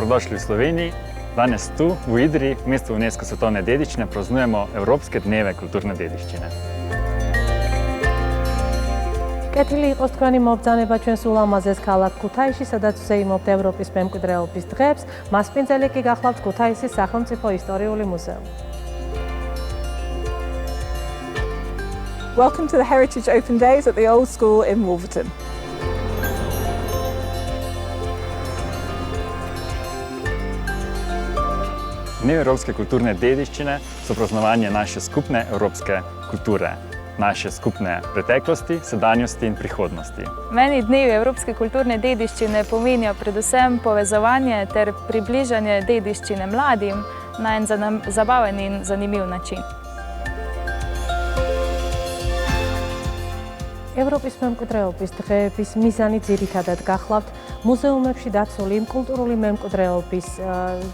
Dobrodošli v Sloveniji. Danes tu, v Idriji, v mestu UNESCO svetovne dediščine, praznujemo Evropske dneve kulturne dediščine. კეთილი იყოს თქვენი მობრძანება ჩვენს ულამაზეს ქალაქ ქუთაისში, სადაც ვსეიმობთ ევროპის მემკვიდრეობის დღეებს. მასპინძელი კი გახლავთ ქუთაისის სახელმწიფო ისტორიული მუზეუმი. Welcome to the Heritage Open Days at the Old School in Wolverton. Dnevi evropske kulturne dediščine so praznovanje naše skupne evropske kulture, naše skupne preteklosti, sedanjosti in prihodnosti. Meni dnevi evropske kulturne dediščine pomenijo predvsem povezovanje ter približanje dediščine mladim na en zabaven in zanimiv način. ევროპის მემკვიდრეობის დღეების მიზანი ძირითადად გახლავთ მუზეუმებში დაცული კულტურული მემკვიდრეობის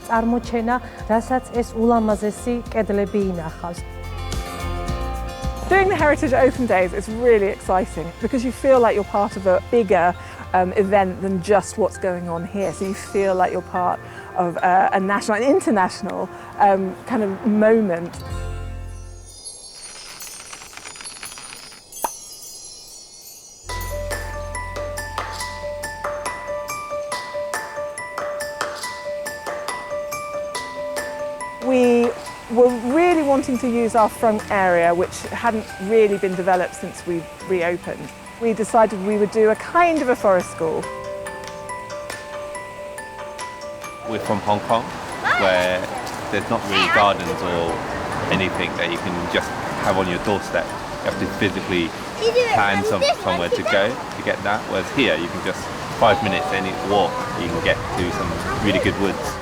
წარმოჩენა, რასაც ეს ულამაზესი კედლები ინახავს. Doing the Heritage Open Days is really exciting because you feel like you're part of a bigger event than just what's going on here. So you feel like you're part of a national and international kind of moment. We were really wanting to use our front area, which hadn't really been developed since we reopened. We decided we would do a kind of a forest school. We're from Hong Kong, where there's not really gardens or anything that you can just have on your doorstep. You have to physically plan somewhere to go to get that, whereas here you can just 5 minutes any walk, you can get to some really good woods.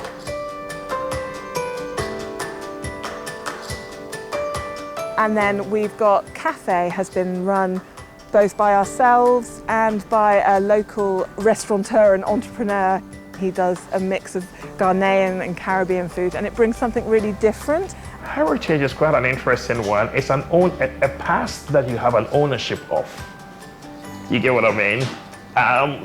And then we've got cafe has been run both by ourselves and by a local restaurateur and entrepreneur. He does a mix of Ghanaian and Caribbean food, and it brings something really different. Heritage is quite an interesting one. It's a past that you have an ownership of. You get what I mean?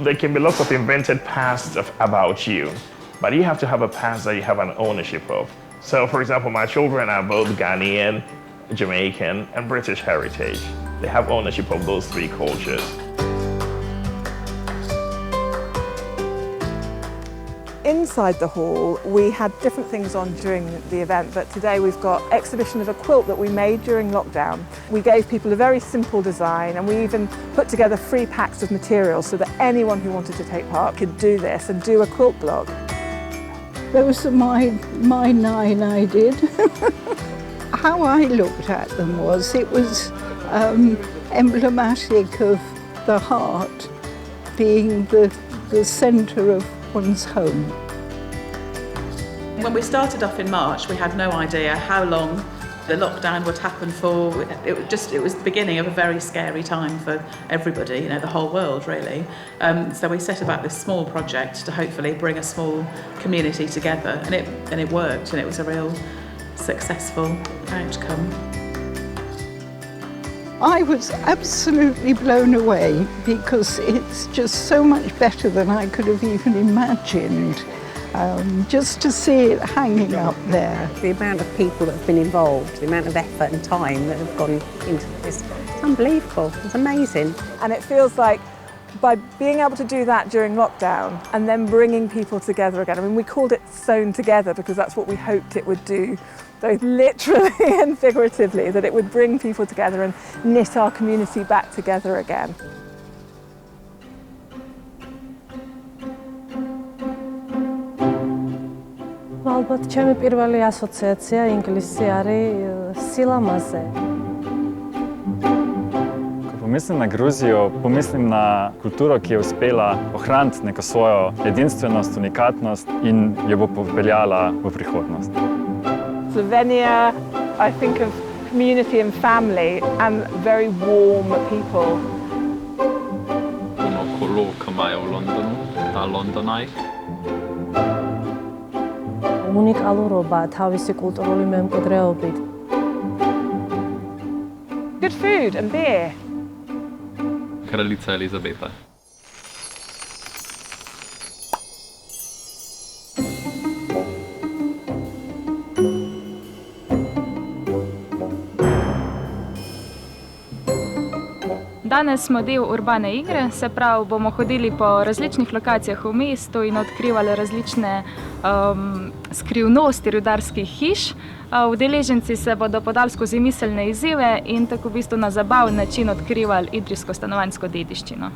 There can be lots of invented pasts about you, but you have to have a past that you have an ownership of. So, for example, my children are both Ghanaian, Jamaican, and British heritage. They have ownership of those three cultures. Inside the hall, we had different things on during the event, but today we've got exhibition of a quilt that we made during lockdown. We gave people a very simple design, and we even put together free packs of materials so that anyone who wanted to take part could do this and do a quilt blog. Those are my 9 I did. How I looked at them was, it was emblematic of the heart being the centre of one's home. When we started off in March, we had no idea how long the lockdown would happen for. It was the beginning of a very scary time for everybody, the whole world really. So we set about this small project to hopefully bring a small community together, and it worked, and it was a real successful outcome. I was absolutely blown away because it's just so much better than I could have even imagined. Just to see it hanging up there. The amount of people that have been involved, the amount of effort and time that have gone into this, it's unbelievable, it's amazing. And it feels like by being able to do that during lockdown and then bringing people together again, I mean, we called it Sewn Together because that's what we hoped it would do, both literally and figuratively, that it would bring people together and knit our community back together again. ალბათ ჩემი პირველი ასოციაცია ინგლისში არის სილამაზე. Ko pomislim na Gruzijo, pomislim na kulturo, ki je uspela ohraniti neko svojo edinstvenost, unikatnost in jo bo popeljala v prihodnost. Slovenia, I think of community and family and very warm people. Ono kolo, ki imajo v Londonu, ta Londonaj. უნიკალურობა თავისი კულტურული მემკვიდრეობით. Good food and beer. Kraljica Elizabeta. Danes smo del urbane igre, se pravi, bomo hodili po različnih lokacijah v mestu in odkrivali različne skrivnosti rudarskih hiš. Udeleženci se bodo podali skozi miselne izzive in tako v bistvu na zabaven način odkrivali idrijsko stanovanjsko dediščino.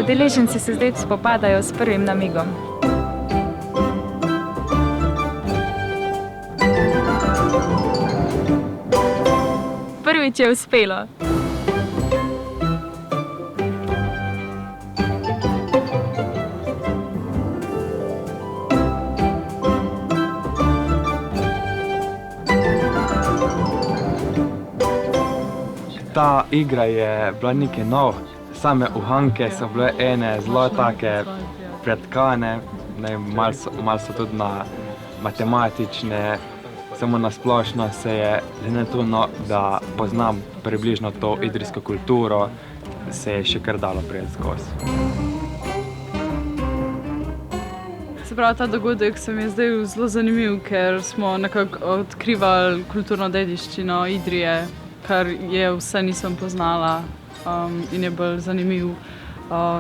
Udeleženci se zdaj spopadajo s prvim namigom. Prvič je uspelo. Ta igra je bila nekaj nov. Same uhanke so bile ene zelo take pretkane, malo so tudi na matematične, samo na splošno se je, ne to, da poznam približno to idrijsko kulturo, se je še kar dalo prejeti skozi. Se pravi, ta dogodek se mi je zdaj zelo zanimiv, ker smo nekako odkrivali kulturno dediščino Idrije, kar je vse nisem poznala. In je bolj zanimiv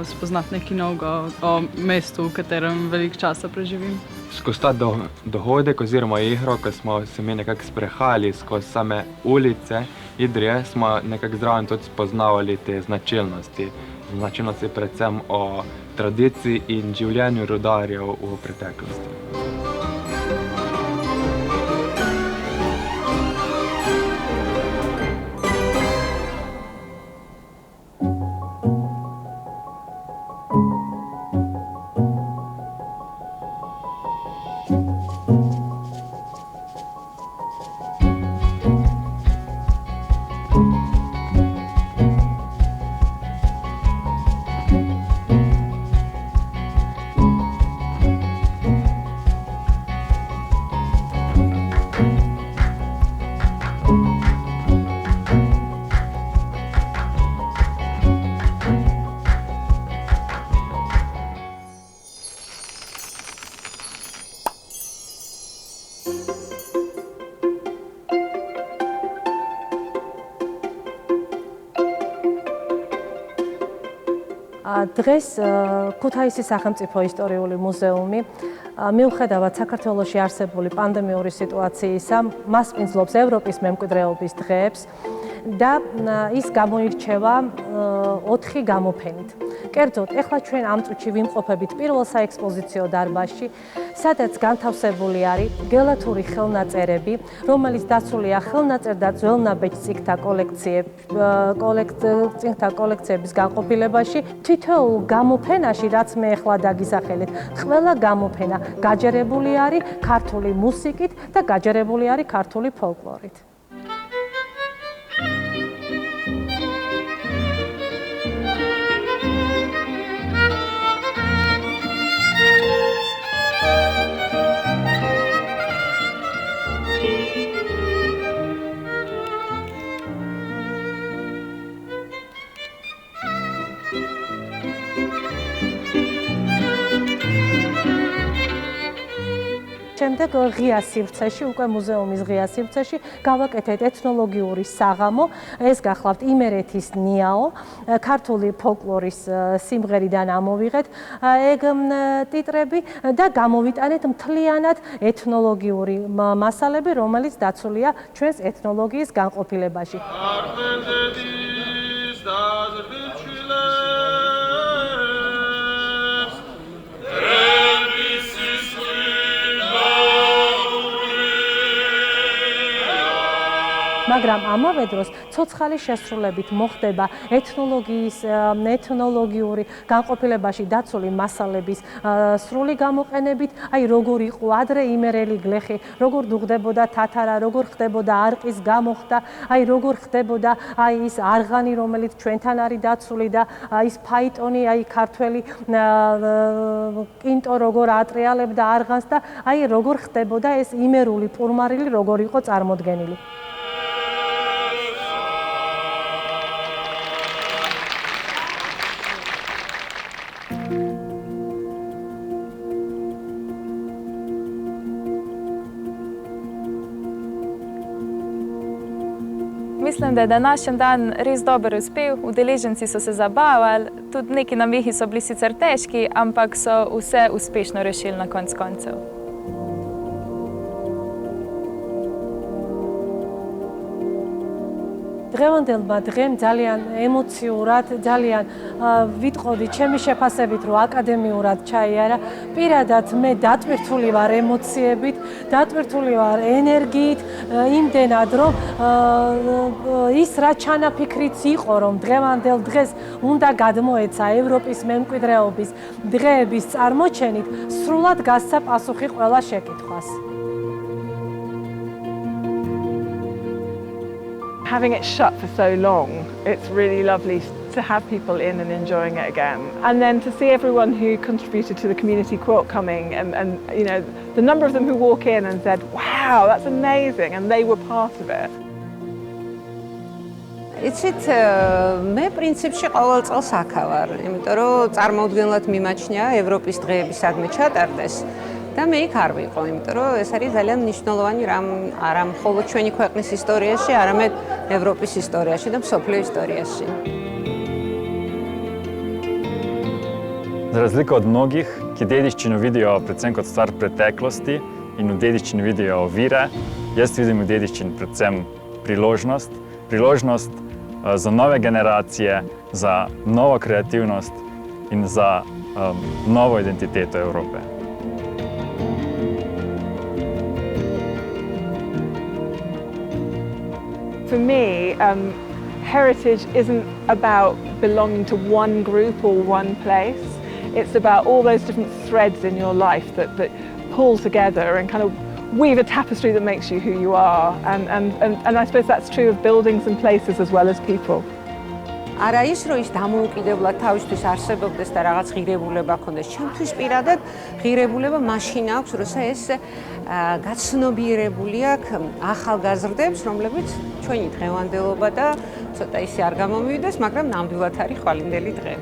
spoznati nekaj novega o mestu, v katerem veliko časa preživim. Skozi ta dogodek oziroma igro, ko smo se mi nekako sprehajali skozi same ulice Idrije, smo nekako zraven tudi spoznavali te značilnosti. Značilnosti predvsem o tradiciji in življenju rudarjev v preteklosti. დღეს ქუთაისის სახელმწიფო ისტორიული მუზეუმი მიუხედავად საქართველოში არსებული პანდემიური სიტუაციისა, მასპინძლობს ევროპის მემკვიდრეობის დღეებს და ის გამოირჩევა 4 გამოფენით. კერძოდ, ეხლა ჩვენ ამ წუთში ვიმყოფებით პირველ საექსპოზიციო დარბაზში, სადაც განთავსებული არის გელათური ხელნაწერები, რომელიც დაცულია ხელნაწერ და ძველნაბეჯ წიგნთა კოლექციების განყოფილებაში. თითოეულ გამოფენაში, რაც მე ეხლა დაგისახელეთ, ყველა გამოფენა გაჯერებული არის ქართული მუსიკით და გაჯერებული არის ქართული ფოლკლორით. შემდეგ ღია სივრცეში, უკვე მუზეუმის ღია სივრცეში გავაკეთეთ ეთნოლოგიური საღამო. ეს გახლავთ იმერეთის ნიაო, ქართული ფოლკლორის სიმღერიდან ამოვიღეთ ეგ ტიტრები და გამოვიტანეთ მთლიანად ეთნოლოგიური მასალები, რომელიც დაცულია ჩვენს ეთნოლოგიის განყოფილებაში. მაგრამ ამავე დროს ცოცხალის შესრულებით მოხდება ეთნოლოგიური განყოფილებაში დაცული მასალების სრული გამოყენებით, აი როგორ იყო ადრე იმერელი გლეხი, როგორ დუღდებოდა თათარა, როგორ ხდებოდა არყის გამოხდა, აი როგორ ხდებოდა აი ის არღანი, რომელიც ჩვენთან არის დაცული და ის ფაიტონი, აი ქართველი კინტო როგორ ატრიალებდა არღანს და აი როგორ ხდებოდა ეს იმერული პურმარილი, როგორ იყო წარმოდგენილი. Mislim, da je današnji dan res dober uspel, udeleženci so se zabavali, tudi neki namihi so bili sicer težki, ampak so vse uspešno rešili na konec koncev. დღევანდელმა დღემ ძალიან ემოციურად, ძალიან ვიტყოდი ჩემი შეფასებით, რომ აკადემიურად ჩაიარა. პირადად მე დატვირთული ვარ ემოციებით, დატვირთული ვარ ენერგიით, იმდენად რომ ის რა ჩანაფიქრიც იყო, რომ დღევანდელ დღეს უნდა გადმოეცა ევროპის მემკვიდრეობის დღეების წარმოჩენით, სრულად გასცა პასუხი ყველა შეკითხვას. Having it shut for so long, it's really lovely to have people in and enjoying it again. And then to see everyone who contributed to the community quilt coming and you know, the number of them who walk in and said, wow, that's amazing, and they were part of it. იცით, მე პრინციპში ყოველ წელს აქავარ, იმიტომ რომ წარმოუდგენლად მიმაჩნია ევროპის დღეები სადმე ჩატარდეს. და მე იქ არ ვიყო, იმიტომ რომ ეს არის ძალიან მნიშვნელოვანი რამ არა მხოლოდ ჩვენი ქვეყნის ისტორიაში, არამედ ევროპის ისტორიაში და მსოფლიო историяში. Za razliko od mnogih, ki dediščino vidijo predvsem kot stvar preteklosti in v dediščini vidijo ovire, jaz vidim v dediščini predvsem priložnost za nove generacije, za novo kreativnost in za novo identiteto Evrope. For me, heritage isn't about belonging to one group or one place. It's about all those different threads in your life that pull together and kind of weave a tapestry that makes you who you are. And I suppose that's true of buildings and places as well as people. არა ის რომ ის დამოუკიდებლად თავისთვის არსებობდეს და რაღაც ღირებულება ჰქონდეს. ჩემთვის პირადად ღირებულება მაშინ აქვს, როცა ეს გაცნობიერებული აქვს ახალგაზრდებს, რომლებიც ჩვენი დღევანდელობა და ცოტა ისე არ გამომივიდეს, მაგრამ ნამდვილად არის ხვალინდელი დღე.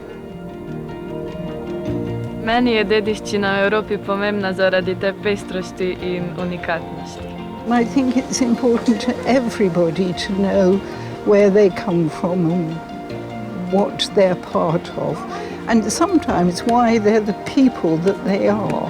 Meni je dediščina v Evropi pomembna zaradi te pestrosti in unikatnosti. I think it's important to everybody to know where they come from and what they're part of, and sometimes why they're the people that they are.